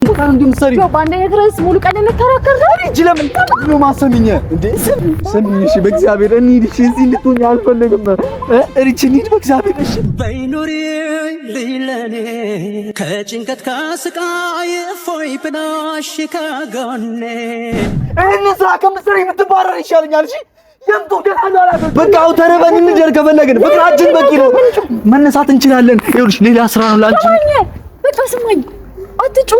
እንኳን እንደምትሰሪ ያው ባንዴ ድረስ ሙሉ ቀን እንከራከር ነው እንጂ ለምን ነው ማሰሚኝ እንዴ? ስምኝሽ በእግዚአብሔር እንሂድ። እሺ እዚህ እንድትሆኝ አልፈልግም። እሪች እንሂድ በእግዚአብሔር። እሺ በይኑሪ ሊለኔ ከጭንቀት ከስቃይ ፎይ ብላሽ ከጎኔ እኔ ስራ ከምትሰሪ የምትባረር ይሻለኛል። እሺ የምቶ በቃ ተረበን እንደር ከፈለግን ፍቅራችን በቂ ነው። መነሳት እንችላለን። ይኸውልሽ ሌላ ስራ ነው ላንቺ። በቃ ስማኝ አትጩ።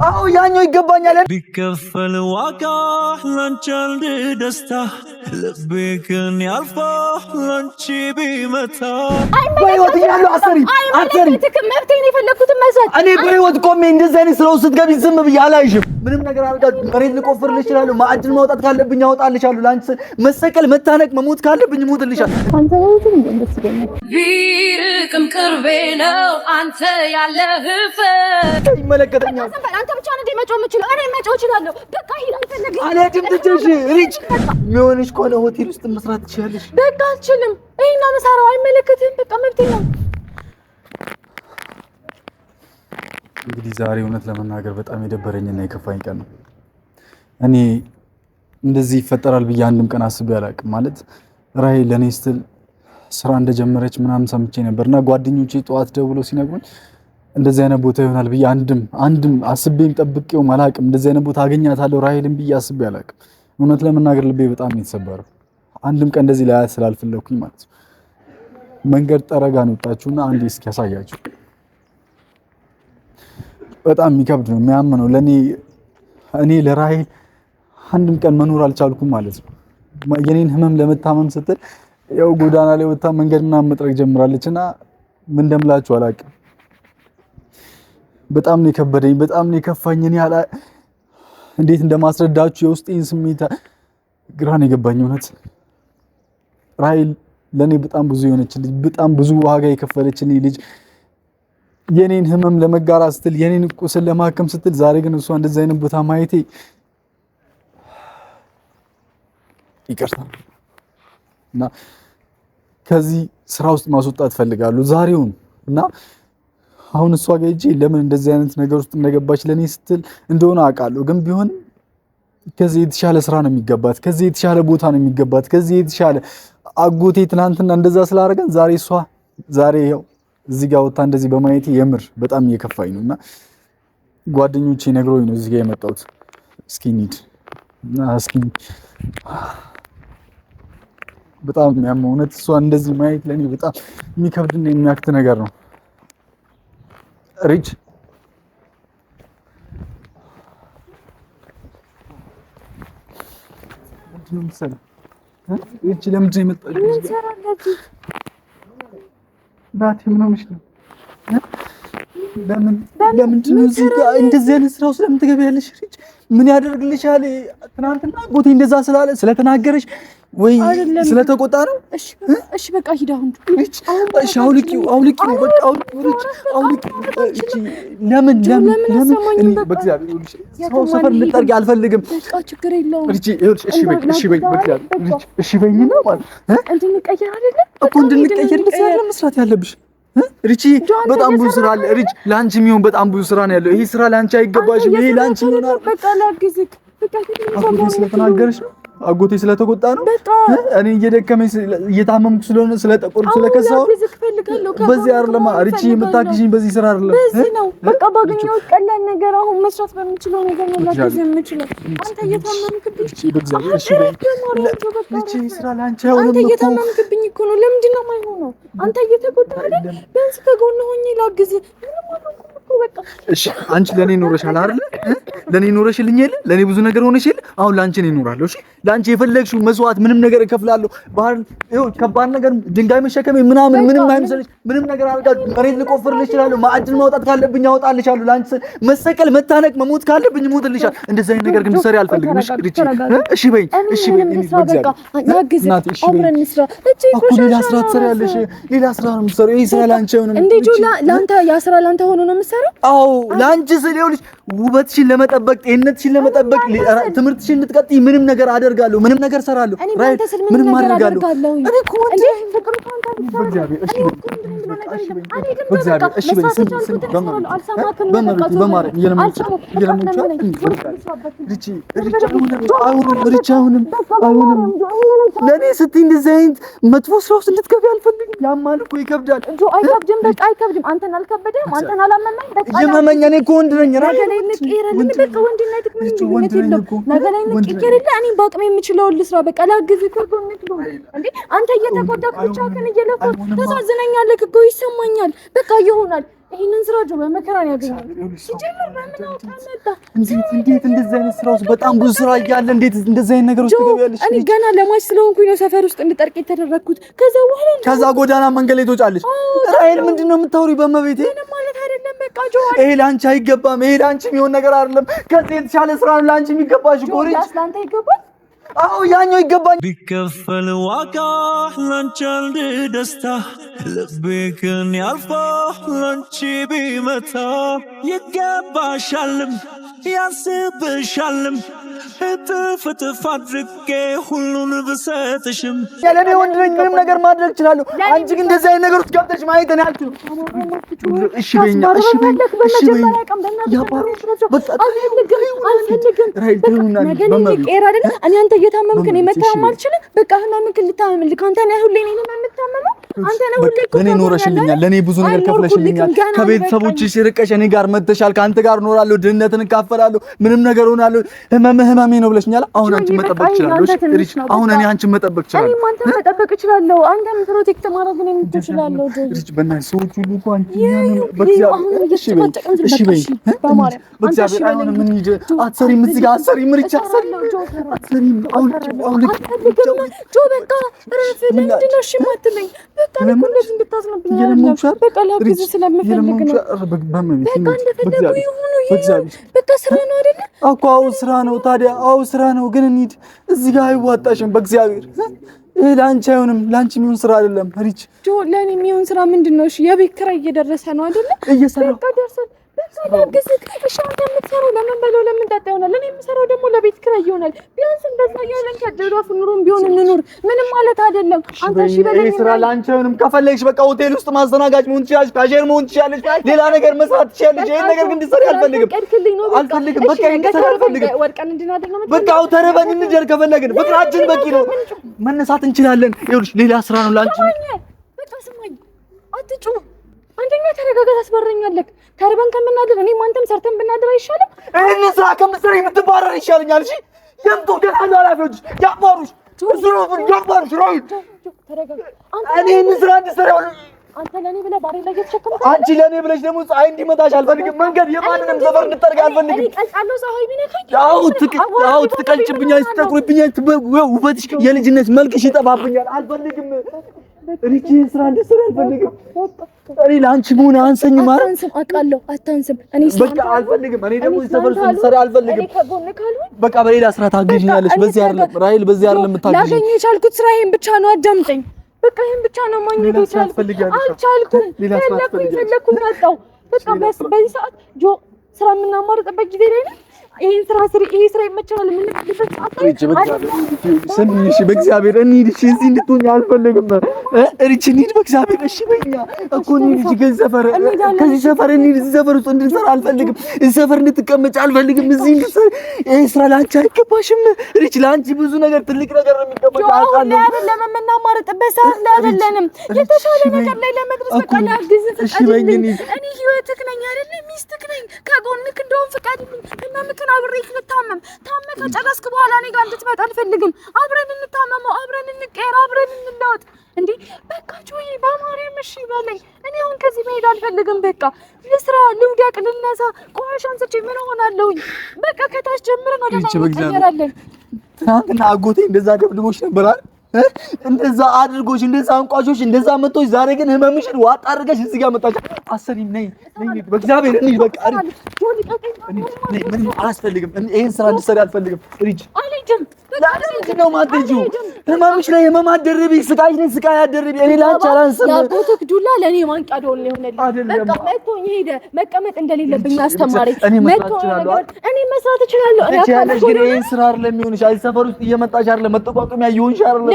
አዎ ያኛው ይገባኛል። ቢከፈል ዋጋ ላንቺ አንድ ደስታ ልቤ ግን ያልፋ ላንቺ ቢመታ በህይወት እያለሁ አሰሪ መብቴን የፈለኩትን መስጠት እኔ በህይወት ቆሜ እንደዚህ አይነት ስራ ውስጥ ስትገቢ ዝም ብዬ አላይሽም። ምንም ነገር አልጋ መሬት ልቆፍርልሽ እችላለሁ። ማዕድን ማውጣት ካለብኝ አወጣልሻለሁ። ላንቺ መሰቀል መታነቅ መሞት ካለብኝ እሞትልሻለሁ። አንተ ወይስ እንደዚህ ገና ቢርቅም ቅርቤ ነው አንተ ያለህበት ይመለከተኛል። አንተ ብቻ ነህ መጮህ የምችለው። እኔ መጮህ እችላለሁ። በቃ ሂድ። አልፈልግም። አልሄድም። ትችሽ ሪች የሚሆንሽ ከሆነ ሆቴል ውስጥ መስራት ትችያለሽ። በቃ አልችልም። ይሄን ነው የምሰራው። አይመለከትህም። በቃ መብቴ ነው። እንግዲህ ዛሬ እውነት ለመናገር በጣም የደበረኝና የከፋኝ ቀን ነው። እኔ እንደዚህ ይፈጠራል ብዬ አንድም ቀን አስቤ አላውቅም። ማለት ራሔል ለኔ ስትል ስራ እንደጀመረች ምናምን ሰምቼ ነበርና ጓደኞቼ ጠዋት ደውለው ሲነግሩኝ እንደዚህ አይነት ቦታ ይሆናል ብዬ አንድም አስቤም ጠብቄውም አላውቅም። እንደዚህ አይነት ቦታ አገኛታለሁ ራሔልን ብዬ አስቤ አላውቅም። እውነት ለመናገር ልቤ በጣም የተሰበረው አንድም ቀን እንደዚህ ላይ ስላልፈለኩኝ ማለት ነው። መንገድ ጠረጋ ነው ወጣችሁና አንዴ እስኪ ያሳያችሁ። በጣም የሚከብድ ነው የሚያምነው ለኔ እኔ ለራሔል አንድም ቀን መኖር አልቻልኩም ማለት ነው። የኔን ህመም ለመታመም ስትል ያው ጎዳና ላይ ወጣ መንገድና መጥረግ ጀምራለችና ምን እንደምላችሁ አላውቅም። በጣም ነው የከበደኝ፣ በጣም ነው የከፋኝ። እኔ እንዴት እንደማስረዳችሁ የውስጤን ስሜት ግራ ነው የገባኝ። እውነት ራሔል ለኔ በጣም ብዙ የሆነችልኝ፣ በጣም ብዙ ዋጋ የከፈለችልኝ ልጅ የኔን ህመም ለመጋራት ስትል የኔን ቁስል ለማከም ስትል ዛሬ ግን እሷ እንደዚህ አይነት ቦታ ማየቴ ይቅርታ እና ከዚህ ስራ ውስጥ ማስወጣት ፈልጋለሁ ዛሬውን እና አሁን እሷ ጋር ሂጅ ለምን እንደዚህ አይነት ነገር ውስጥ እንደገባች ለኔ ስትል እንደሆነ አውቃለሁ። ግን ቢሆን ከዚህ የተሻለ ስራ ነው የሚገባት፣ ከዚህ የተሻለ ቦታ ነው የሚገባት፣ ከዚህ የተሻለ አጎቴ ትናንትና እንደዛ ስላደረገን ዛሬ ያው እዚህ ጋር ወጣ እንደዚህ በማየቴ የምር በጣም እየከፋኝ ነውና ጓደኞቼ ነግሮኝ ነው እዚህ ጋር የመጣሁት። እስኪ እንሂድ እና እስኪ በጣም የሚያመው እውነት እሷ እንደዚህ ማየት ለኔ በጣም የሚከብድና የሚያክት ነገር ነው። ሪች ምንድነው የምትሰራው? ሪች ለምንድን ነው የመጣችው? ናቲ ምን ሆነሽ ነው? ለምንድን ነው እዚህ ጋር እንደዚህ አይነት ስራ ውስጥ ለምን ትገቢያለሽ? ሪች ምን ያደርግልሻል? ትናንትና አጎቴ እንደዛ ስለተናገረሽ ወይ ስለተቆጣ ነው? እሺ በቃ ሂድ አሁን። እሺ አውልቂው በቃ አውልቂው። ለምን በእግዚአብሔር ሰው ሰፈር ልጠርግ አልፈልግም። በቃ ችግር የለውም። እሺ በይ በእግዚአብሔር እሺ በይኝና ማለት እንድንቀየር አይደለ እኮ እንድንቀየር መስራት ያለብሽ ሪቺ በጣም ብዙ ስራ አለ። ሪች ላንቺ የሚሆን በጣም ብዙ ስራ ነው ያለው። ይሄ ስራ ላንቺ አይገባሽም። ይሄ ላንቺ ይሆናል። በቃ ላግዝክ። በቃ ስለተናገርሽ ነው አጎቴ ስለተቆጣ ነው። እኔ እየደከመኝ እየታመምኩ ስለሆነ ስለጠቆርኩ ስለከሳው በዚህ አይደለም ሪቺ የምታግዢኝ በዚህ ስራ አይደለም። በዚህ ነው በቃ ባገኘው ቀላል ነገር አሁን መስራት በምችለው ነገር ነው ላግዝ የምችለው። አንተ እየታመምክብኝ ሪቺ ስራ ላንቺ አይሆንም። አንተ እየታመምክብኝ እኮ ነው። ለምንድን ነው የማይሆነው? አንተ እየተቆጣ አይደል? ቢያንስ ከጎን ሆኜ ላግዝ። እሺ አንቺ ለኔ ኖረሻል አይደል? ለኔ ኖረሽልኝ የለ ለኔ ብዙ ነገር ሆነሽ የለ አሁን ላንቺ ነው እኖራለሁ። እሺ ላንቺ የፈለግሽው መስዋዕት ምንም ነገር እከፍላለሁ። ባህል ይኸው ከባድ ነገር ድንጋይ መሸከም ምንም አይመስልሽ። ምንም ነገር አልጋ መሬት ልቆፍርልሽ እችላለሁ። ማዕድን ማውጣት ካለብኝ አወጣልሻለሁ። ላንቺ መሰቀል መታነቅ መሞት ካለብኝ እሞትልሻለሁ። እንደዚህ አይነት ነገር ግን ሰሪ አልፈልግም። እሺ ሪቺ እሺ በይ ሌላ ስራ ትሰሪያለሽ። ሌላ ስራ ነው የምትሰሪው። ይሄ ስራ ላንቺ አይሆንም። እንዴ ጆላ ላንተ ያ ስራ ላንተ ሆኖ ነው የምትሰራው? አዎ ላንቺ ስል ይኸውልሽ ውበትሽን ለመጠበቅ ለመጠበቅ ጤንነትሽን ለመጠበቅ ትምህርትሽን እንድትቀጥይ ምንም ነገር አደርጋለሁ፣ ምንም ነገር ሰራለሁ። ራይት ምንም አደርጋለሁ። እኔ እኮ በእግዚአብሔር እሺ በእግዚአብሔር እሺ ለኔ ስትይ እንደዚህ አይነት መጥፎ ስራ ውስጥ እንድትገቢ አልፈልግም። ያማል እኮ ይከብዳል። አይከብድም፣ በቃ አይከብድም። አንተን አልከበደም፣ አንተን አላመመኝ። በቃ ይመመኛ እኔ እኮ ወንድ ነኝ። ነገ ላይ ንቄራለን። በቃ ወንድነት ምን የለም። ነገ ላይ ንቄራለን። እኔ በአቅሜ የምችለውን ልስራ። በቃ ላግዝህ እኮ ነው እንዴ። አንተ እየተጎዳክ ብቻ ከን እየለፈት ታሳዝነኛለህ እኮ ይሰማኛል። በቃ ይሆናል። ይሄንን ስራ ጆ በመከራ ያገኛል። ሲጀምር በምን አውጣለታ እንዴት እንደዚህ አይነት ስራ ውስጥ በጣም ብዙ ስራ እያለ እንዴት እንደዚህ አይነት ነገር ውስጥ ትገቢያለሽ? እኔ ገና ለማች ስለሆንኩኝ ነው ሰፈር ውስጥ እንድጠርቅ የተደረኩት። ከዛ ጎዳና መንገድ ላይ ትወጫለሽ። ራይል ምንድነው የምታወሪው? በመቤቴ ምንም ማለት አይደለም። በቃ ጆ ይሄ ላንቺ አይገባም። ይሄ ላንቺ የሚሆን ነገር አይደለም። ከዚህ የተሻለ ስራ ነው ላንቺ የሚገባሽ። ቆሪጭ ላንተ ይገባል። አዎ ያኛው ይገባኝ። ቢከፈል ዋጋ ላንቺ አንድ ደስታ ልቤ ግን ያልፋ ላንቺ ቢመታ ይገባሻልም ያስብሻልም እጥፍ እጥፍ አድርጌ ሁሉን ብሰጥሽም ያለኔ ወንድ ነኝ፣ ምንም ነገር ማድረግ እችላለሁ። አንቺ ግን እንደዚህ አይነት ነገር ውስጥ ገብተሽ ማየት እኔ አልችልም። እሺ በይኝ፣ እሺ በይኝ፣ እሺ በይኝ። አንተ እየታመምክ ነው የመታመም አልችልም። በቃ ህመምክ ልታመምልክ አንተ ነህ ሁሌ እኔን የምታመመው አንተ ነህ ሁሌ እኮ ለኔ ኖረሽልኛል። ለኔ ብዙ ነገር ከፍለሽልኛል። ከቤተሰቦችሽ ርቀሽ እኔ ጋር መተሻል። ከአንተ ጋር እኖራለሁ፣ ድህነትን እካፈላለሁ፣ ምንም ነገር ሆናለሁ። ህመሜ ነው ብለሽኛል። አሁን አንቺን መጠበቅ እችላለሁ። እሺ አሁን እኔ አንቺን መጠበቅ እችላለሁ። እኔ አንተን መጠበቅ እችላለሁ። አንተን ፕሮቴክት ማድረግ ነው የምትችላለሁ። እሺ በእናትሽ ሰዎች ሁሉ እኮ አንቺ በእግዚአብሔር እሺ በይ፣ እሺ በይ፣ በእግዚአብሔር አሁን ምን ይጀ አትሰሪም፣ እዚህ ጋር አትሰሪም፣ ምርጫ አትሰሪም። አሁን ጆ በቃ ረፍ ለምንድን ነው እሺ የማትለኝ? በቃ እኮ እንደዚህ እንድታዝነብኝ አይደለም። በቃ ላግዝ ስለምፈልግ ነው። በቃ ስራ ነው አይደለ? እኮ አዎ ስራ ነው። ታዲያ አዎ ስራ ነው፣ ግን እንሂድ። እዚህ ጋር አይዋጣሽም። በእግዚአብሔር ይሄ ለአንቺ አይሆንም። ለአንቺ የሚሆን ስራ አይደለም። ሪች ጆ ለኔ የሚሆን ስራ ምንድን ነው? እሺ የቤት ኪራይ እየደረሰ ነው አይደለ? እየሰራሁ በቃ ደርሷል። በቃ ላግዝ። እሺ አንተ የምትሰራው ለምን በለው ለምን ጠጣ ይሆናል። እኔ የምሰራው ደግሞ ለቤት ኪራይ ይሆናል። ቢያንስ እንደዛ ያለን ከደራፍ ኑሮም ቢሆን እንኑር። ምንም ማለት አይደለም። አንተ እሺ በለኝ። ስራ ላንቺ አይሆንም። ከፈለግሽ በቃ ሆቴል ውስጥ ማስተናጋጅ መሆን ትችያለሽ፣ ካሼር መሆን ትችያለሽ፣ ሌላ ነገር መስራት ትችያለሽ። ይሄን ነገር ግን እንድትሰሪ አልፈልግም። አልፈልግም። በቃ እንድትሰሪ አልፈልግም። ወርቀን እንድናደግ ነው። በቃ ተረበን እንደር ከፈለግን ፍቅራችን በቂ ነው። መነሳት እንችላለን። ይኸውልሽ ሌላ ስራ ነው ላንቺ። በቃ ስማኝ፣ አትጩ። አንደኛ ተረጋጋ፣ ታስበረኛለህ። ተርበን ከምናድር እኔም አንተም ሰርተን ብናድር አይሻልም? እኔ ስራ ከምትሰሪ የምትባረር ይሻለኛል። እሺ የምቶ ደህና ኃላፊዎች ያባሩሽ ያባሩሽ ራይት ተረጋጋ። እኔ ስራ እንድትሰሪ አንተ ለኔ ብለህ ባሬ ላይ እየተሸከምክ አንቺ ለኔ ብለሽ ደግሞ ፀሐይ እንዲመታሽ አልፈልግም። መንገድ የማንንም ሰፈር እንድትጠርጊ አልፈልግም። እኔ ቀልጣለሁ። ፀሐይ ቢነካኝ አዎ ትቀልጭብኛለሽ፣ ትጠቁርብኛለሽ፣ ውበትሽ የልጅነት መልክሽ ይጠፋብኛል። አልፈልግም። ሪቺ ስራ እንድትሰሪ አልፈልግም። እኔ ለአንቺ መሆን አንሰኝ ማለት አታንስም። አውቃለሁ አታንስም። እኔ በቃ አልፈልግም። እኔ ደግሞ ሰፈር እንድትሰሪ አልፈልግም። በቃ በሌላ ስራ ታግዥኛለሽ። በዚህ አይደለም ራይል፣ በዚህ አይደለም የምታግዥኝ። ላገኝ የቻልኩት ስራ ይሄን ብቻ ነው። አዳምጠኝ። በቃ ይሄን ብቻ ነው ማግኘት የቻልኩት። አልቻልኩም። ፈለኩኝ አጣሁ። በቃ በዚህ ሰዓት ጆ ስራ የምናማርጥበት ጊዜ ላይ ነው። ይሄን ስራ ስሪ፣ ይሄ ስራ ይመችላል። ምን ልትፈጽ እሺ በእግዚአብሔር እንሂድ። እሺ እዚህ እንድትሆኝ አልፈልግም። ሪች እንሂድ በእግዚአብሔር። እሺ በእኛ እኮ እንሂድ። ከዚህ ሰፈር እንሂድ። እዚህ ሰፈር ውስጥ እንድትሰራ አልፈልግም። እዚህ ሰፈር እንድትቀመጭ አልፈልግም። እዚህ እንድትሰራ ይሄ ስራ ለአንቺ አይገባሽም። ሪች ለአንቺ ብዙ ነገር ትልቅ ነገር ነው የሚገባሽ። አውቃለሁ አይደለም የምናማርጥበት ሰዓት ላይ አይደለንም። የተሻለ ነገር ላይ ለመድረስ በቃ ላግዝ። እሺ በእኛ እንሂድ። እኔ ህይወትክ ነኝ አይደለም፣ ሚስትክ ነኝ። ከጎንክ እንደውም ፍቃድልኝ እና ምክን አብሬክ ልታመም ታመ ከጨረስክ በኋላ እኔ ጋር እንድትመጣ አልፈልግም። አብረን እንታመመው፣ አብረን እንቀየር፣ አብረን እንለወጥ። እንዴ በቃ ጆይ በማርያም እሺ በለኝ። እኔ አሁን ከዚህ መሄድ አልፈልግም። በቃ ልስራ፣ ልውደቅ፣ ልነሳ፣ ቆሻሻ አንስቼ ምን ሆናለሁኝ? በቃ ከታች ጀምረን ወደ ላይ እንቀየራለን። ትናንትና አጎቴ እንደዛ ደብድቦሽ ነበር አይደል? እንደዛ አድርጎሽ፣ እንደዛ አንቋሾሽ፣ እንደዛ መጥቶሽ፣ ዛሬ ግን ህመምሽን ዋጥ አድርገሽ እዚህ ጋር መጣሽ። አሰሪም ነይ በእግዚአብሔር እንሂድ። በቃ ምንም አያስፈልግም። ይሄን ስራ እንድትሰሪ አልፈልግም። ሪጅ አልሄድም። ለምንድን ነው የማትሄጂው? ህመምሽ ላይ ህመም አትደርቢ፣ ስቃይሽ ላይ ስቃይ አትደርቢ። እኔ ላንቺ አላንስም። ያጎትክ ዱላ ለእኔ ማንቂያ ደወል ነው የሆነልኝ። በቃ መቶኝ ሄደ። መቀመጥ እንደሌለብኝ አስተማረኝ። እኔ መስራት እችላለሁ። ይሄን ስራ አይደለም የሚሆንሽ። አይ ሰፈር ውስጥ እየመጣሽ አይደለም መጠቋቋሚያ እየሆንሽ አይደለም።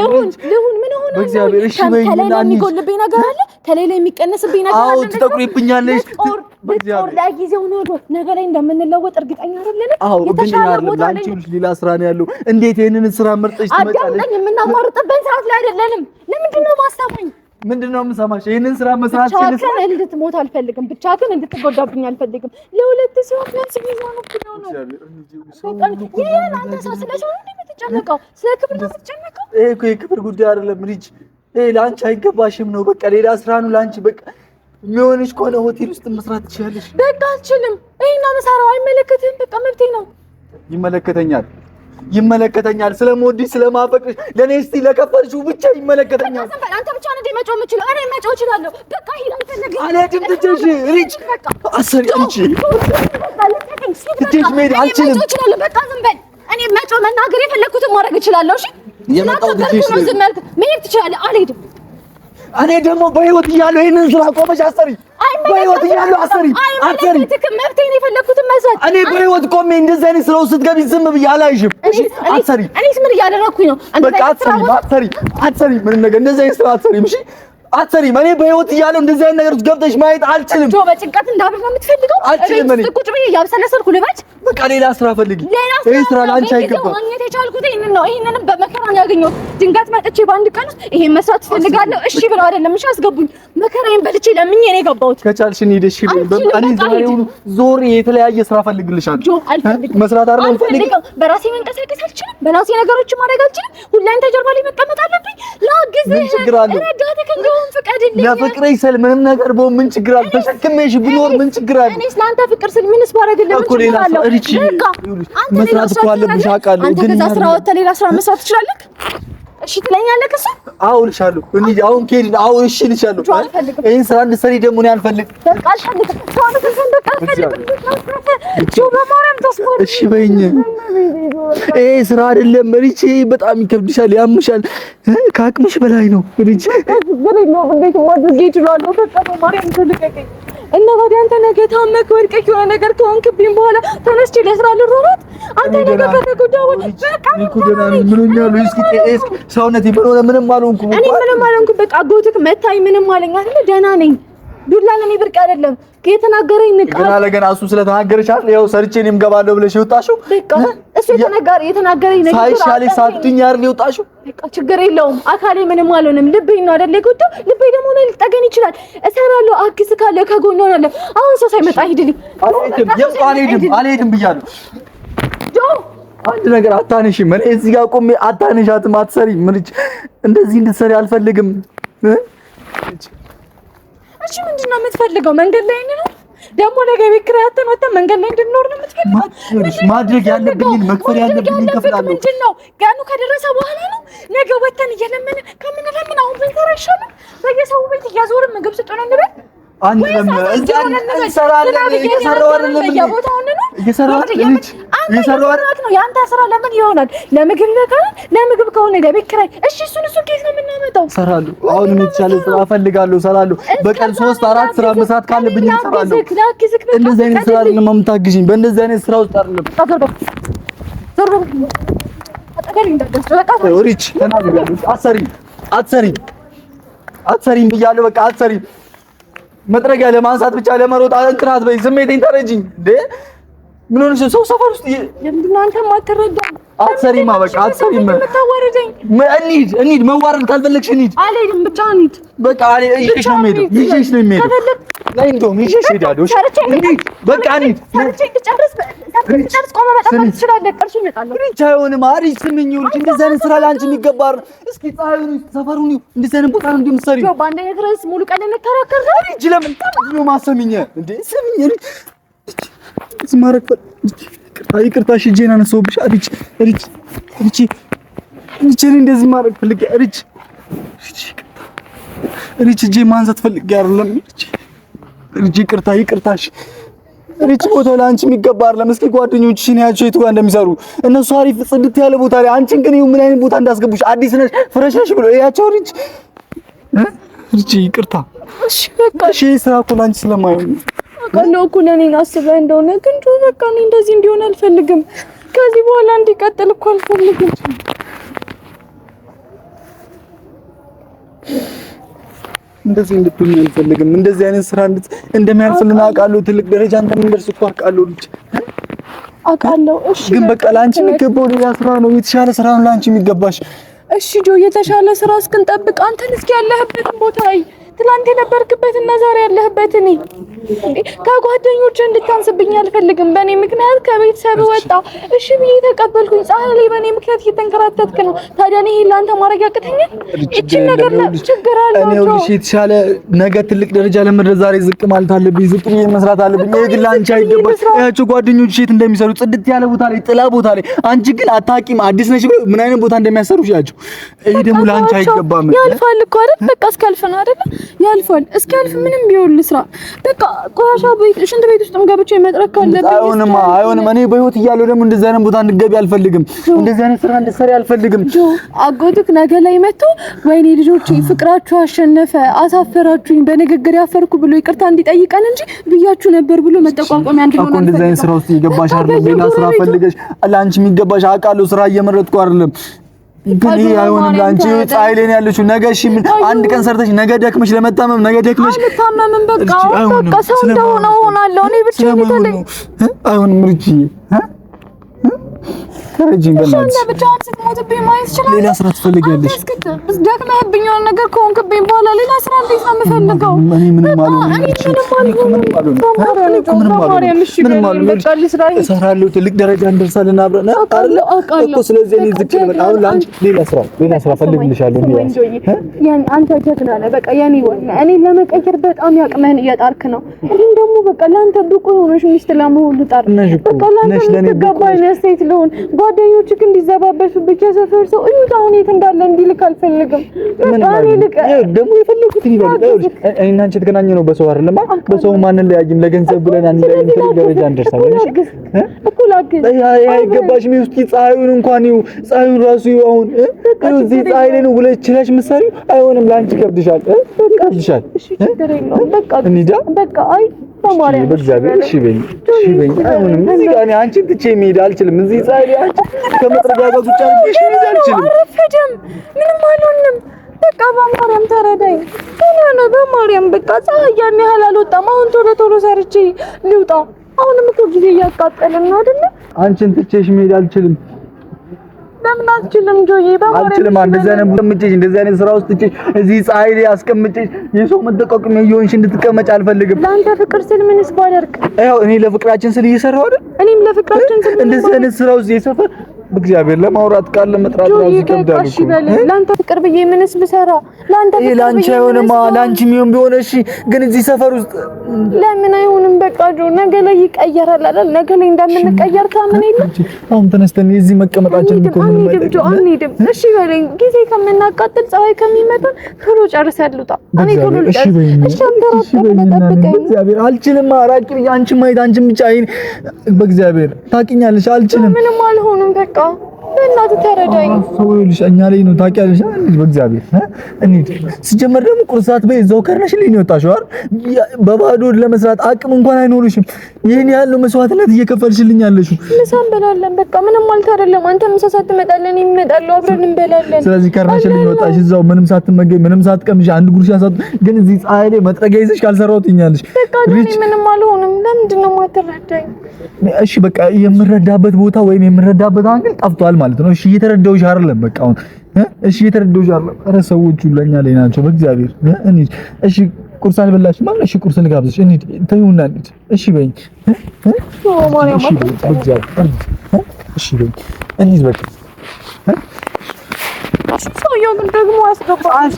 ልሁን ምን ሆነ? በእግዚአብሔር እሺ በይኝ። ከሌላ የሚጎልብኝ ነገር አለ፣ ከሌላ የሚቀነስብኝ ነገር አለ። አዎ ትጠቁሪብኛለሽ። በእግዚአብሔር ለጊዜው ነው። ነገ ላይ እንደምንለወጥ እርግጠኛ አይደለም። አዎ ግን አይደለም ላንቺ ሌላ ስራ ነው ያለው። እንዴት ይሄንን ስራ መርጠሽ ትመጣለሽ? አዳምጠኝ። የምናማርጥበት ሰዓት ላይ አይደለንም። ለምንድን ነው ማስተማኝ? ምንድነው የምሰማሽ? ይሄንን ስራ መስራት ብቻህን እንድትሞት አልፈልግም። ብቻህን እንድትጎዳብኝ አልፈልግም። ለሁለት ሲሆን ቢያንስ ጊዜ ነው። አንተ ሰው ስለሰው ነው የምትጨነቀው? ስለ ክብር ነው የምትጨነቀው? ይሄ እኮ የክብር ጉዳይ አይደለም ልጅ። ይሄ ለአንቺ አይገባሽም ነው። በቃ ሌላ ስራ ነው ለአንቺ። በቃ የሚሆንሽ ከሆነ ሆቴል ውስጥ መስራት ትችያለሽ። በቃ አልችልም። ይሄን መሰራው አይመለከትህም። በቃ መብቴ ነው። ይመለከተኛል። ስለምወድሽ ስለማፈቅርሽ ለኔ እስቲ ለከፈልሽው ብቻ ይመለከተኛል። አንተ ብቻ ነህ መጮህ የምችለው። እኔ መጮህ እችላለሁ። በቃ ሂድ። አልፈልግም። አልሄድም። ትቼሽ ልጅ አሰሪ አንቺ ትቼሽ መሄድ አልችልም። መጮህ እችላለሁ። በቃ ዝም በል። እኔ መጮህ መናገር የፈለኩትን ማድረግ እችላለሁ። እሺ የመጣው ትቼሽ ነው። ዝም በል። መሄድ ትችላለህ። አልሄድም። እኔ ደግሞ በህይወት እያለሁ ይሄንን ስራ ቆመሽ አሰሪ። በህይወት እያለሁ አሰሪ። መብቴ ነው የፈለኩትን መስራት። እኔ በህይወት ቆሜ እንደዚህ አይነት ስራ ውስጥ ስትገቢ ዝም ብዬ አላይሽም። አሰሪ። እኔስ ምን እያደረኩኝ ነው? በቃ አሰሪ። ምንም ነገር እንደዚህ አይነት ስራ አትሰሪም። እሺ አትሰሪም። እኔ በህይወት እያለሁ እንደዚህ አይነት ነገር ውስጥ ገብተሽ ማየት አልችልም። በጭንቀት እንዳብር ነው የምትፈልገው? አልችልም። እኔ ቁጭ ብዬ እያብሰለሰልኩ ልበጭ። በቃ ሌላ ስራ ፈልጊ። ይሄ ስራ ላንቺ አይገባም። ማግኘት የቻልኩት ይሄንን ነው። ይሄንንም በመከራ ነው ያገኘሁት። ድንገት መጥቼ በአንድ ቀን ውስጥ ይሄን መስራት ትፈልጋለሁ? እሺ ብለው አይደለም እሺ አስገቡኝ። መከራዬን በልቼ ለምኜ ነው የገባሁት። ከቻልሽ እንሂድ። እሺ እኔ ዛሬውኑ ዞር የተለያየ ስራ ፈልግልሻለሁ። መስራት አይደለም ፈልጊ። በራሴ መንቀሳቀስ አልችልም። በራሴ ነገሮችን ማድረግ አልችልም። ሁላን ተጀርባ ላይ መቀመጥ አለብኝ። ላግዝህ፣ ረዳትህ እንደሆን ፍቀድልኝ። ለፍቅሬ ስል ምንም ነገር በሆን ምን ችግር አለ? ተሸክሜሽ ብኖር ምን ችግር አለ? እኔ ስለአንተ ፍቅር ስል ምንስ ባደርግልህ ምን ችግር አለ? መስራት እኮ አለብሽ አውቃለሁ። አንተ ከዛ ስራ ወጥተህ ሌላ ስራ መስራት ትችላለህ? እሺ ትለኛለህ? እሱ አዎ እልሻለሁ። እንዴ አሁን ከሄድን አዎ እሺ እልሻለሁ። ይሄን ስራ እንድትሰሪ ደግሞ እኔ አልፈልግም። በቃ አልፈልግም። እሺ በይኝ። ይሄ ስራ አይደለም ሪቼ። በጣም ይከብድሻል፣ ያምሻል። ከአቅምሽ በላይ ነው ሪቼ። እንዴት ማድረግ ይችላል? በቃ ማርያም ተልቀቀኝ። እና ታዲያ አንተ ነገ ታመክ ወድቀህ የሆነ ነገር ከሆንክብኝ በኋላ ተነስቼ ለስራ ልሮጥ? አንተ ነገ ከተጎዳህ በቃ እኮ ደህና ነኝ። ምን ሆኛለሁ? እስኪ ሰውነቴ ምን ሆነ? ምንም አልሆንኩም። እኔ ምንም አልሆንኩም። በቃ አጎትክ መታኝ። ምንም አለኝ አይደል? ደህና ነኝ። ዱላ ለኔ ብርቅ አይደለም። የተናገረኝ ንቃ ገና ለገና እሱ ስለተናገረሻል ያው ሰርቼ እኔም ገባለሁ ብለሽ ይወጣሽው። በቃ እሱ የተናገረኝ ነገር ሳይሻል ሳትኝ አይደል ይወጣሽው? በቃ ችግር የለውም። አካሌ ምንም አልሆነም። ልቤ ነው አይደል የጎዳው? ልቤ ደግሞ ነው ሊጠገን ይችላል። እሰራለሁ፣ አግዝካለሁ፣ ከጎን ሆናለሁ። አሁን ሰው ሳይመጣ ሂድልኝ። አልሄድም ብያለሁ። አንድ ነገር አታነሺም። እኔ እዚህ ጋር ቆሜ አታነሻትም፣ አትሰሪም። ምን እንደዚህ እንድትሰሪ አልፈልግም። እሺ ምንድነው የምትፈልገው? መንገድ ላይ ነው ደግሞ ነገ ቤት ኪራይ አተን ወጥተን መንገድ ላይ እንድንኖር ነው የምትፈልገው? ማድረግ ያለብኝን መክፈል ያለብኝን እከፍላለሁ። ምንድነው ቀኑ ከደረሰ በኋላ ነው ነገ ወጥተን እየለመንን ከምንለምን አሁን ብንሰራ ይሻላል። በየሰው ቤት እያዞርን ምግብ ስጡን እንበል። አንለም እንሰራለን። እየሰራሁ አይደለም ነው ያንተ ስራ ለምን ይሆናል? ለምግብ ይበቃል። ለምግብ ከሆነ ለቤት ኪራይ እሺ፣ እሱን ከየት ነው የምናመጣው? እሰራለሁ። አሁን የተሻለ ስራ እፈልጋለሁ፣ እሰራለሁ። በቀን 3-4 ስራ መስራት ካለብኝ እሰራለሁ። እንደዚህ አይነት ስራ አይደለም የምታግዢኝ። በእንደዚህ አይነት ስራ ውስጥ አይደለም። ሪች ተናግሬያለሁ። አትሰሪም ብያለሁ። በቃ አትሰሪም። መጥረጊያ ለማንሳት ብቻ ለመሮጥ እንጥራት በይ። ስሜቴን ተረጂኝ እንዴ! ምን ሆነሽ? ሰው ሰፈር ውስጥ ለምንድን ነው አንተ የማትረዳኝ? አትሰሪማ። በቃ አትሰሪም። እንሂድ። መዋረድ ካልፈለግሽ እንሂድ። አልሄድም። ብቻ እንሂድ። በቃ ይዤሽ ነው የምሄደው። ላይ እንደውም ይዤሽ እሄዳለሁ። እንሂድ። በቃ እንሂድ። ብቻ አይሆንም። አሪፍ ስምኝ። ይኸውልሽ እንደዚህ አይነት ስራ ለአንቺ የሚገባ አይደል? እስኪ ፀሐዩን ሰፈሩን እንደዚህ አይነት ቦታ ነው እንደምትሰሪው። በአንድ ነገር ሙሉ ቀን እንከራከር ነው እንጂ ለምን ነው ማሰሚኝ እንዴ? ስምኝ ዝማረክ ይቅርታ፣ እሺ እጄን አነሳሁብሽ። ሪች እንደዚህ ማድረግ ፈልጌ ሪች እጄን ማንሳት ፈልጌ አይደለም። ሪች ይቅርታ፣ እሺ እቺ ቦታው ላንቺ የሚገባ አይደለም። እስኪ ጓደኞችሽን ያቸው የቱ ጋር እንደሚሰሩ እነሱ አሪፍ ጽድት ያለ ቦታ ላይ አንቺን ግን ምን አይነት ቦታ እንዳስገቡሽ አዲስ ነሽ ፍረሽ ነሽ ብሎ ያቸው እቺ ይቅርታ እሺ በቃ እሺ ስራ እኮ ላንቺ ስለማይሆን አውቃለሁ እኮ ለኔን አስበህ እንደሆነ ግን በቃ እኔ እንደዚህ እንዲሆን አልፈልግም። ከዚህ በኋላ እንዲቀጥል እኮ አልፈልግም። እንደዚህ እንድትሆኝ አልፈልግም። እንደዚህ አይነት ስራ እንደሚያልፍልን አውቃለሁ። ትልቅ ደረጃ እንደምንደርስ እኮ አውቃለሁ። አውቃለሁ። እሺ ግን በቃ ላንቺ የሚገባው ሌላ ስራ ነው። የተሻለ ስራ ነው ላንቺ የሚገባሽ። እሺ ጆ፣ የተሻለ ስራ እስክንጠብቅ አንተን እስኪ ያለህበትን ቦታ አይ። ትላንት የነበርክበትና ዛሬ ያለህበት እኔ ከጓደኞች እንድታንስብኝ አልፈልግም። በእኔ ምክንያት ከቤተሰብ ወጣ። እሺ ብዬ ተቀበልኩኝ። ፀሐይ ላይ በእኔ ምክንያት እየተንከራተትክ ነው። ታዲያ እኔ ለአንተ ማድረግ ያቅተኛል? እቺን ነገር ችግር አለው። እኔ ወልሽ የተሻለ ነገ ትልቅ ደረጃ ለመድረስ ዛሬ ዝቅ ማለት አለብኝ። ዝቅ ብዬ መስራት አለብኝ። ይሄ ግን ለአንቺ አይገባሽ። ያቸው ጓደኞች የት እንደሚሰሩ ጽድት ያለ ቦታ ላይ ጥላ ቦታ ላይ አንቺ ግን አታውቂም። አዲስ ነሽ ብለው ምን አይነት ቦታ እንደሚያሰሩሽ ያቸው። ይሄ ደግሞ ለአንቺ አይገባም። ያልፋል እኮ አይደል? በቃ እስኪያልፍ ነው አይደል? ያልፋል። እስኪያልፍ ምንም ቢሆን ልስራ። በቃ ቆሻሻ ሽንት ቤት ውስጥም ገብቼ መጥረግ ካለብኝ አይሆንም። እኔ በህይወት እያለሁ ደግሞ እንደዚህ አይነት ቦታ እንድትገቢ አልፈልግም። እንደዚህ አይነት ስራ እንድትሰሪ አልፈልግም። አጎትክ ነገ ላይ መጥቶ ወይኔ ልጆቼ ፍቅራችሁ አሸነፈ፣ አሳፈራችሁኝ፣ በንግግር ያፈርኩ ብሎ ይቅርታ እንዲጠይቀን እንጂ ብያችሁ ነበር ብሎ መጠቋቋሚያ እንድንሆን እኮ እንደዚህ አይነት ስራ ውስጥ ይገባሽ አይደለም። ሌላ ስራ ፈልገሽ ለአንቺ የሚገባሽ አውቃለሁ። ስራ እየመረጥኩ አይደለም ግን ይሄ አይሆንም። ላንቺ ፀሐይ ላይ ያለችው ነገ እሺ ምን አንድ ቀን ሰርተሽ ነገ ደክመሽ ለመታመም ነገ ደክመሽ አልታመምም። በቃ ሰው እንደሆነ ሆናለሁ እኔ ብቻ አይሆንም። ርጂ ከረጂም በእናትሽ ብቻውን ስትሞትብኝ ማየት ይችላል። ሌላ ስራ ትፈልጊያለሽ? ደክመህብኝ የሆነ ነገር ከሆንክብኝ በኋላ ሌላ ስራ እንዴት ነው የምፈልገው? እኔ ምንም አልሆንም። እሰራለሁ። ትልቅ ደረጃ እንደርሳለን አብረን እኮ። ስለዚህ እኔ ዝቅ ልበል። አሁን ለአንቺ ሌላ ስራ ፈልግልሻለሁ። አንተ ጀግና ነህ። በቃ የኔ ወኔ እኔን ለመቀየር በጣም ያቅምህን እየጣርክ ነው። እኔም ደግሞ በቃ ለአንተ ብቁ የሆነሽ ሚስት ለመሆን ልጣር። በቃ ለአንተ የምትገባኝ አስተያየት ልሆን። ጓደኞችህ እንዲዘባበቱብህ የሰፈር ሰው እዩት አሁን የት እንዳለ እንዲልክ አልፈልግም። በቃ እኔ ልቀ ደግሞ የፈለኩትን ይበል። እኔና አንቺ የተገናኘነው በሰው አይደለም። በሰው ማንን ለያይም ለገንዘብ ብለን አንለያይም። ትልቅ ደረጃ እንደርሳለን እኮ ላግዝ። አይገባሽም። እስኪ ፀሐዩን እንኳን ይኸው ፀሐዩን ራሱ ይኸው አሁን እዚህ ፀሐይ ላይ ነው ብለሽ ችለሽ ምሳሌ አይሆንም። ለአንቺ ይከብድሻል። እሺ ችግር የለውም። በቃ አይ በማርያም በእግዚአብሔር እሺ በይኝ። አይሆንም። እዚህ ጋር እኔ አንቺን ትቼ መሄድ አልችልም። እዚህ ፀሐይ ላይ አንቺ ከመጥረጋጋ ቁጭ አድርጌሽ መሄድ አልችልም። አረፈደም ምንም አልሆንም። በቃ በማርያም ተረዳኝ። ነው በማርያም በቃ ፀሐይ ያን ያህል አልወጣም። አሁን ቶሎ ሰርቼ ልውጣ። አሁንም እኮ ጊዜ እያቃጠለን ነው አይደለ? አንቺን ትቼሽ መሄድ አልችልም። ለምን አልችልም? ጆዬ በማርያም አልችልም። እንደዚህ አይነት አስቀምጬሽ እንደዚህ አይነት ስራ ውስጥ ትቼሽ እዚህ ፀሐይ ላይ አስቀምጬሽ የሰው መጠቋቋሚያ እየሆንሽ እንድትቀመጭ አልፈልግም። ለአንተ ፍቅር ስል ምንስ ባደርግ? ያው እኔ ለፍቅራችን ስል እየሰራሁ አይደል? እኔም ለፍቅራችን ስል እንደዚህ አይነት ስራ ውስጥ የሰፈር በእግዚአብሔር ለማውራት ቃል ለመጥራት ራሱ ይከብዳል እኮ። ለአንተ ፍቅር ብዬ ምንስ ብሰራ? ለአንተ ፍቅር ለአንቺ አይሆንማ። ለአንቺ የሚሆን ቢሆን እሺ፣ ግን እዚህ ሰፈር ውስጥ ለምን አይሆንም? በቃ ጆ ነገ ላይ ይቀየራል አይደል? ነገ ላይ እንደምንቀየር ታምን የለ። አሁን ተነስተን እዚህ መቀመጣችን እኮ ምን ማለት ነው? አንሄድም። እሺ በለኝ። ጊዜ ከምናቃጥል ፀሐይ ከሚመጣን ቶሎ ጨርሰን ልውጣ። እኔ ቶሎ ልጨርስ። እሺ በእግዚአብሔር አልችልም። ራቂ ብዬ አንቺን ማየት አንቺን ብቻ በእግዚአብሔር ታውቂኛለሽ። አልችልም። ምንም አልሆንም። በቃ በእናትህ ተረዳኝ። ሰውልሽ እኛ ላይ ነው ታውቂያለሽ። በእግዚአብሔር እንሂድ። ሲጀመር ደግሞ ቁርሳት በይ እዛው ከርነሽልኝ ነው የወጣሽው አይደል? በባዶ ለመስራት አቅም እንኳን አይኖርሽም። ይሄን ያለው መስዋዕትነት እየከፈልሽልኝ ያለሽው። ምሳ እንበላለን። በቃ ምንም ማለት አይደለም። አንተ ምሳ ሳትመጣለን እመጣለሁ፣ አብረን እንበላለን። ስለዚህ ከርነሽልኝ ወጣሽ እዛው ምንም ሳትመገኝ ምንም ሳትቀምሽ አንድ ጉርሻ ሳት ግን እዚህ ፀሐይ ላይ መጥረጊያ ይዘሽ ካልሰራው ትኛለሽ። በቃ ምንም አልሆንም። ለምንድን ነው የማትረዳኝ? እሺ በቃ የምረዳበት ቦታ ወይም የምረዳበት አንግል ጠፍቷል ማለት ነው። እሺ እየተረዳሁሽ አይደለም። በቃ አሁን እሺ እየተረዳሁሽ አይደለም። ኧረ ሰዎቹ ለኛ ላይ ናቸው በእግዚአብሔር። እሺ ቁርስ አልበላሽም ማለት እሺ ቁርስ ልጋብዝሽ። እንሂድ ተይውና እንሂድ። እሺ በይኝ። እሺ በይኝ እንሂድ በቃ። ሰውዬው ግን ደግሞ አስገባሽ።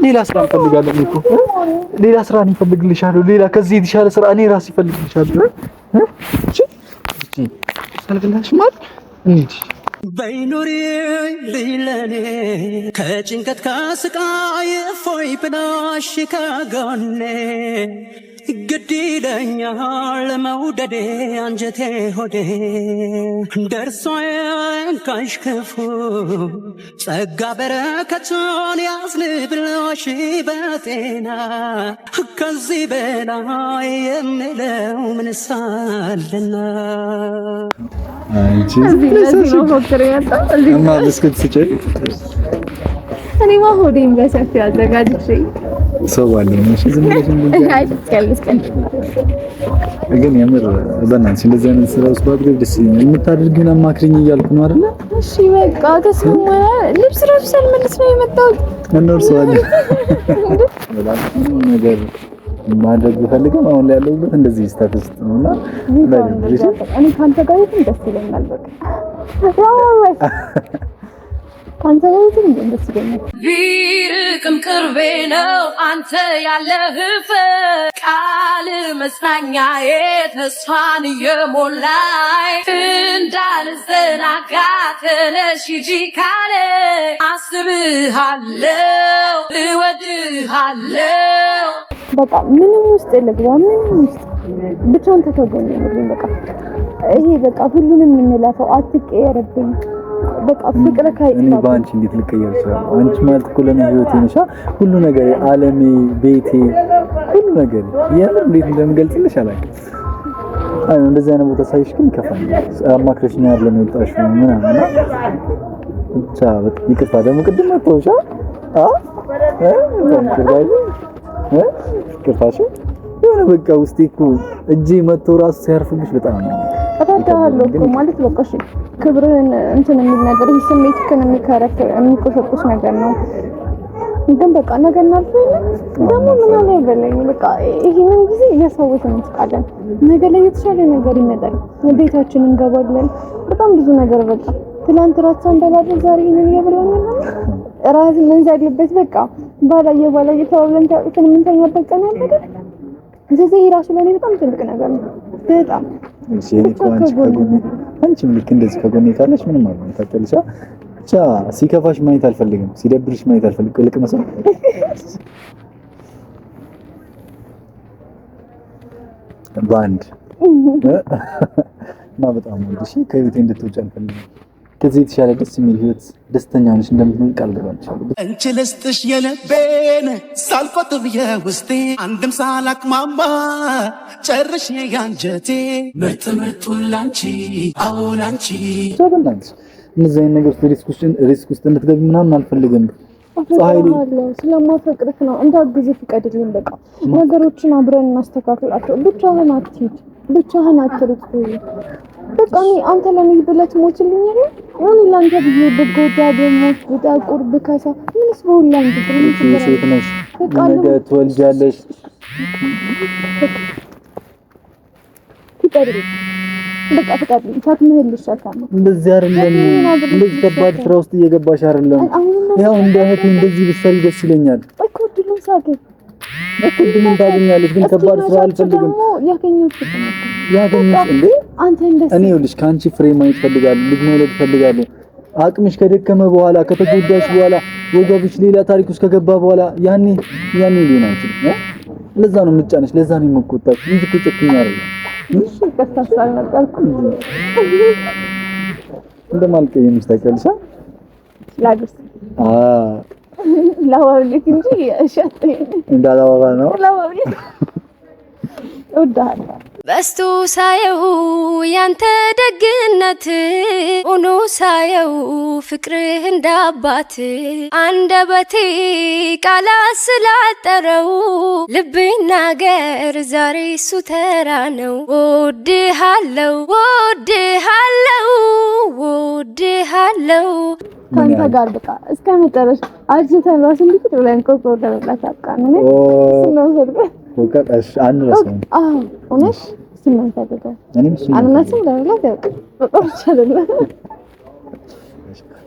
ሌላ ስራ እንፈልጋለን እኮ ሌላ ስራ እንፈልግልሻለሁ። ሌላ ከዚህ የተሻለ ስራ እኔ ራሴ እፈልግልሻለሁ። እሺ አልበላሽም ማለት እንሂድ። በይኑሪ ልይለኔ ከጭንቀት ከስቃይ እፎይ ብላሽ ከጎኔ ግድ ይለኛል መውደዴ አንጀቴ ሆዴ ደርሶ የንካሽ ክፉ ጸጋ በረከቱን ያዝንብሎሽ በጤና ከዚህ በላይ የምለው ምን ሳለና አንቺ እና ብስኩት ስጭኝ እኔማ ሆዴን በሰፊ አዘጋጅቼ ሰው አለ እሺ ዝም ብለሽ ግን የምር በእናትሽ እንደዚህ አይነት ስራ ውስጥ ባትገቢ ደስ ይለኛል። የምታደርጊውን አማክሪኝ እያልኩ ነው አይደለ? እሺ በቃ ተስማማና ልብስ ራሱ ሳልመልስ ነው የመጣሁት። እንወርሰዋለን በጣም ነገር ማድረግ ብፈልግም አሁን ላይ ያለሁበት እንደዚህ ስታተስ ነውና እኔ ካንተ ጋር ይሁን ደስ ይለኛል። በቃ ካንተ ጋር ይሁን ደስ ይለኛል። ቢርቅም ቅርቤ ነው አንተ ያለህበት ቃል መጽናኛዬ ተስፋን የሞላኝ እንዳልዘናጋ ተነሽ ሂጂ ካለ አስብሃለሁ እወድሃለሁ በቃ ምንም ውስጥ ልግባ ምንም ውስጥ ብቻ አንተ ተጎኝ ነው በቃ ይሄ በቃ ሁሉንም እንለፈው አትቀየርብኝ በቃ ፍቅር ካይጣ እኔ ባንቺ እንዴት ልቀየር ይችላል? አንቺ ማለት እኮ ለኔ ህይወቴ ነሽ፣ ሁሉ ነገር ዓለሜ፣ ቤቴ፣ ሁሉ ነገር የምር እንዴት እንደምገልጽልሽ አላውቅም። አይ እንደዚህ አይነት ቦታ ሳይሽ ግን ከፋኝ። አማክረሽኝ አይደለም የወጣሽ ምናምን ብቻ ይቅርታ። ደግሞ ቅድም መጥቶሻ ይቅርታሽ የሆነ በቃ ውስጤ እኮ እጄ መጥቶ ራሱ ሲያርፍብሽ በጣም ነው አታታለሁ እኮ ማለት በቃ እሺ ክብርን እንትን የሚል ነገር ይሄ ስሜትክን የሚቆሰቁስ ነገር ነው። ግን በቃ ነገር እናልፈኝ ደግሞ ምን አለ ይበለኝ በቃ ይሄንን ጊዜ እያሳወቅን እንስቃለን። ነገ ላይ የተሻለ ነገር ይመጣል። ቤታችን እንገባለን። በጣም ብዙ ነገር በቃ ትላንት ራስ እንበላለን ዛሬ ይሄንን እየበላን ነው። ራስ መንዛልበት በቃ ባላየ ተዋብለን ታውቁትን ምን ተኛበት ቀን አለ አይደል? ስለዚህ ራሱ ለኔ በጣም ትልቅ ነገር ነው። በጣም እሺ አንቺም ልክ እንደዚህ ከጎኔ ካለሽ ምንም አይሆንም። ታውቂያለሽ ብቻ ሲከፋሽ ማየት አልፈልግም፣ ሲደብርሽ ማየት አልፈልግም። ልክ መስሎ ባንድ እና በጣም ወንድሽ ከቤቴ እንድትወጪ አልፈልግም። ከዚህ የተሻለ ደስ የሚል ህይወት ደስተኛ ሆነሽ እንደምትኖር ቃል ገባልሻለሁ። እንቺ ልስጥሽ የልቤን ሳልቆጥብ የውስጤ አንድም ሳላቅማማ ጨርሽ የአንጀቴ ምርጥ ምርጡን ላንቺ አዎ ላንቺ በእናትሽ እነዚህ አይነት ነገር ሪስክ ውስጥ እንድትገቢ ምናምን አልፈልግም። ፀሐይ ስለማፈቅርህ ነው እንዳግዝ ፍቀድልኝ። በቃ ነገሮችን አብረን እናስተካክላቸው። ብቻህን አትሂድ፣ ብቻህን አትሩጥ። በቃ አንተ ለኔ ብለህ ሞችልኝ አይደል? እኔ ላንተ ብዬ በጎዳ በሞት በጣቁር በካሳ ምንስ በሁላም ሴት ነሽ፣ ነገ ትወልጃለሽ። በቃ ፍቃድልኝ ሳትምህልሽ አታማ እንደዚህ አይደለም። እንደዚህ ከባድ ስራ ውስጥ እየገባሽ አይደለም። ያው እንደ እህቴ እንደዚህ ብትሰሪ ደስ ይለኛል እኮ ድሉን ሳገኝ እድሉን ታገኛለሽ። ግን ከባድ ስራ አልፈልግም። ያገኘሽ እንዴ አንተ እንደዚህ እኔ ይኸውልሽ ከአንቺ ፍሬ ማየት ፈልጋለሁ። ልጅ መውለድ ፈልጋለሁ። አቅምሽ ከደከመ በኋላ ከተጎዳሽ በኋላ ወገብሽ ሌላ ታሪክ ውስጥ ከገባ በኋላ ያኔ ሊሆን አይችልም። ለዛ ነው የምጫነሽ፣ ለዛ ነው የምቆጣሽ እንጂ እኮ ጨክኝ አይደለም። እሺ ከታሳል ነበርኩ እንደማልቀየምሽ ታውቂያለሽ። ላግስ ላዋልክ እንጂ እሸት እንዳላወራ ነው ላዋልክ ወዳሃለ በስቱ ሳየው ያንተ ደግነት ሆኖ ሳየው ፍቅርህ እንዳባት አንደበቴ ቃላት ስላጠረው ልቤ ናገር ዛሬ እሱ ተራ ነው። ወድሃለው ካንተ ጋር በቃ እስከ መጨረሻ አጅተን ራስ እንዲት ብለን ቆቆ ደረላታ አቃነ ነው ወቀሽ አንረሳም። እውነት ስምን ታደርጋለህ? እኔም አንናስም ለማለት ያው በጣም ይችላል።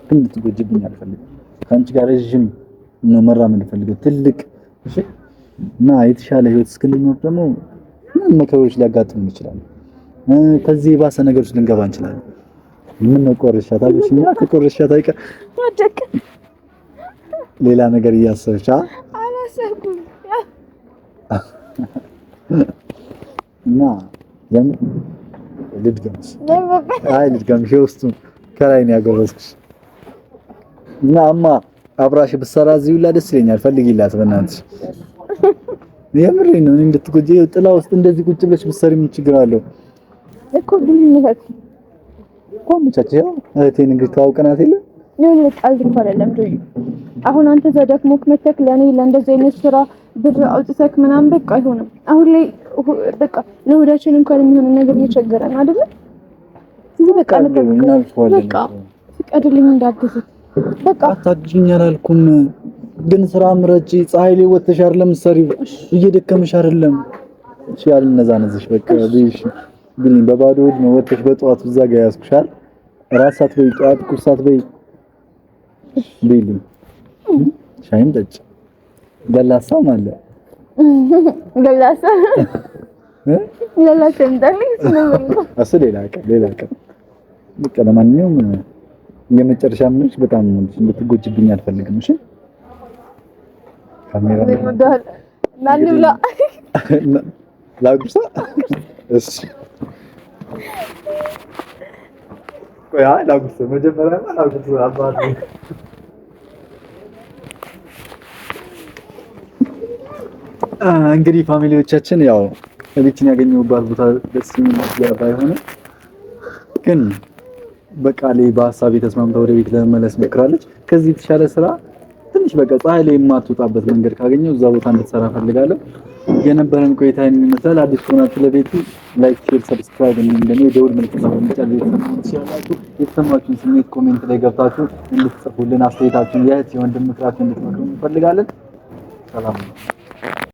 ግን ትጎጂብኝ አልፈልግም። ካንቺ ጋር ረጅም ነው መራመድ ፈልገው ትልቅ እሺ። እና የተሻለ ህይወት እስክንኖር ደግሞ ምን ነገሮች ሊያጋጥሙ ይችላሉ። ከዚህ የባሰ ነገሮች ልንገባ እንችላለን። ምን ነው ቆርሻታ ብቻ ከቆርሻታ አይቀር ወደቀ ሌላ ነገር እያሰብሻ አላሰብኩም። እና ለምን ልድገምሽ? አይ ልድገምሽ፣ የውስጡን ከላይ ነው ያጎረስኩሽ። እና እማ አብራሽ ብትሰራ እዚህ ሁላ ደስ ይለኛል። ፈልጊላት በእናትሽ። የምሬን ነው። እንድትጎጂ ጥላ ውስጥ እንደዚህ ቁጭ ብለሽ ብትሰሪ ምን ችግር አለው እኮ? ብልኝነት ቆምቻቸው እህቴን እንግዲህ ተዋውቀናት የለ ነው ቃል እንኳን አይደለም። አሁን አንተ ዘደክሞክ መተክ ለኔ ለእንደዚህ አይነት ስራ ብር አውጥተክ ምናምን በቃ አይሆንም። አሁን ላይ በቃ ለሁዳችን እንኳን የሚሆን ነገር እየቸገረን አይደለ? እዚህ በቃ በቃ ፍቀድልኝ እንዳግዝ። በቃ አታድርኝ አላልኩም፣ ግን ስራ ምረጪ። ፀሐይ ላይ ወጥተሽ አይደለም ሰሪው እየደከመሽ አይደለም። እሺ ያልነዛነዝሽ በቃ ልይሽ ግን በባዶ ወድ ነው ወጥተሽ በጠዋት እዛ ጋር ያስኩሻል። ራስ ሳትበይ ጠዋት ቁርስ ሳትበይ ቢሉ ሻይም ጠጭ። ገላሳም አለ ገላሳ ገላሳ እንደዚህ ነው። ሌላ ቀን በቃ ለማንኛውም የመጨረሻ ምንሽ በጣም እንድትጎጂብኝ አልፈልግም። እሺ ካሜራ ላንብላ ላጉርሳ። እሺ ቆይ ላጉርሳ መጀመሪያ ላጉርሳ አባቴ። እንግዲህ ፋሚሊዎቻችን ያው ቤትን ያገኘሁባት ቦታ ደስ የሚል ነገር ባይሆንም ግን በቃሌ በሀሳቤ ተስማምታ ወደ ቤት ለመመለስ ሞክራለች። ከዚህ የተሻለ ስራ ትንሽ በቃ ፀሐይ ላይ የማትወጣበት መንገድ ካገኘው እዛ ቦታ እንድትሰራ ፈልጋለሁ። የነበረን ቆይታ ይመስላል። አዲስ ከሆናችሁ ለቤቱ ላይክ፣ ሼር፣ ሰብስክራይብ እንደኔ የደውል ምልክት በመጫን ቤተሰባችሁ የተሰማችሁን ስሜት ኮሜንት ላይ ገብታችሁ እንድትጽፉልን አስተያየታችሁን የእህት የወንድም ምክራችሁን እንድትመክሩ እንፈልጋለን። ሰላም ነው።